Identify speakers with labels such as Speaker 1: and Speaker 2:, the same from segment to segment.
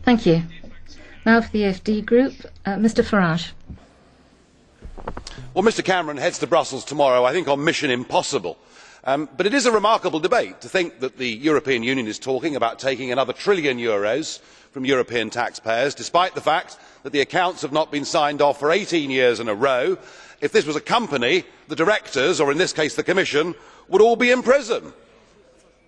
Speaker 1: Thank you. Now for the AfD group, Mr Farage.
Speaker 2: Well, Mr Cameron heads to Brussels tomorrow, I think on Mission Impossible. But it is a remarkable debate to think that the European Union is talking about taking another €1 trillion from European taxpayers, despite the fact that the accounts have not been signed off for 18 years in a row. If this was a company, the directors, or in this case the Commission, would all be in prison.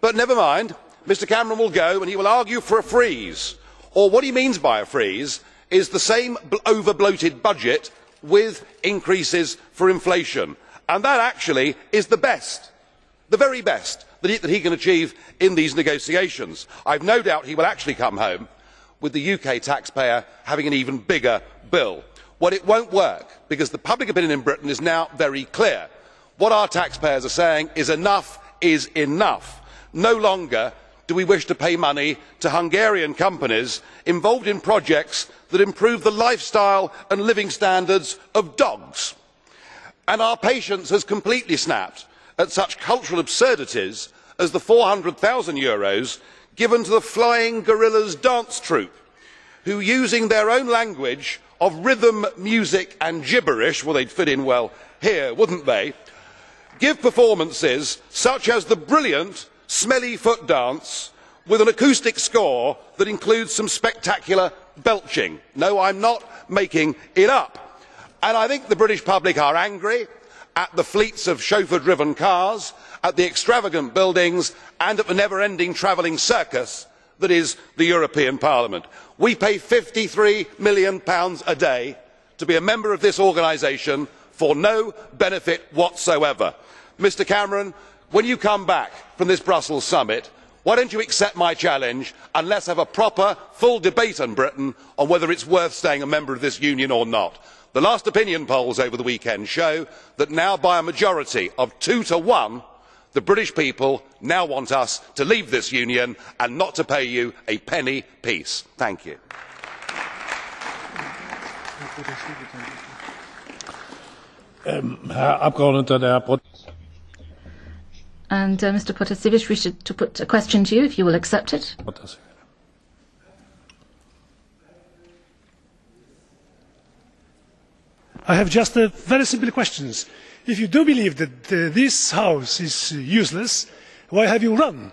Speaker 2: But never mind, Mr Cameron will go and he will argue for a freeze. Or what he means by a freeze is the same over-bloated budget with increases for inflation. And that actually is the best, the very best, that he can achieve in these negotiations. I have no doubt he will actually come home with the UK taxpayer having an even bigger bill. Well, it won't work, because the public opinion in Britain is now very clear. What our taxpayers are saying is enough is enough. No longer do we wish to pay money to Hungarian companies involved in projects that improve the lifestyle and living standards of dogs. And our patience has completely snapped at such cultural absurdities as the €400,000 given to the Flying Gorillas dance troupe, who, using their own language of rhythm, music and gibberish — well, they'd fit in well here, wouldn't they — give performances such as the brilliant Smelly Foot Dance, with an acoustic score that includes some spectacular belching. No, I'm not making it up. And I think the British public are angry at the fleets of chauffeur-driven cars, at the extravagant buildings and at the never-ending travelling circus that is the European Parliament. We pay £53 million a day to be a member of this organisation for no benefit whatsoever. Mr Cameron, when you come back from this Brussels summit, why don't you accept my challenge and let's have a proper, full debate in Britain on whether it's worth staying a member of this union or not. The last opinion polls over the weekend show that now, by a majority of 2 to 1, the British people now want us to leave this union and not to pay you a penny piece. Thank you.
Speaker 1: And Mr Protasevich, we should to put a question to you, if you will accept it.
Speaker 3: I have just a very simple question. If you do believe that this House is useless, why have you run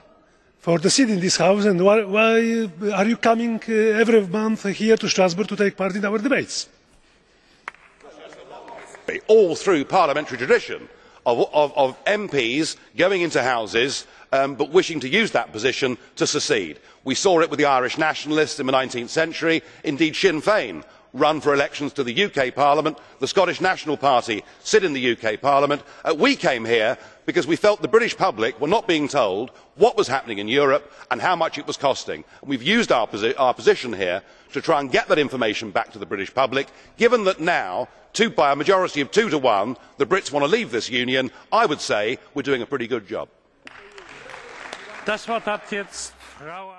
Speaker 3: for the seat in this House, and why are you coming every month here to Strasbourg to take part in our debates?
Speaker 2: All through parliamentary tradition of MPs going into houses but wishing to use that position to secede. We saw it with the Irish nationalists in the 19th century. Indeed, Sinn Féin run for elections to the UK Parliament. The Scottish National Party sit in the UK Parliament. We came here because we felt the British public were not being told what was happening in Europe and how much it was costing. We have used our position here to try and get that information back to the British public. Given that now, by a majority of 2 to 1, the Brits want to leave this union, I would say we are doing a pretty good job.
Speaker 4: Das Wort hat jetzt Frau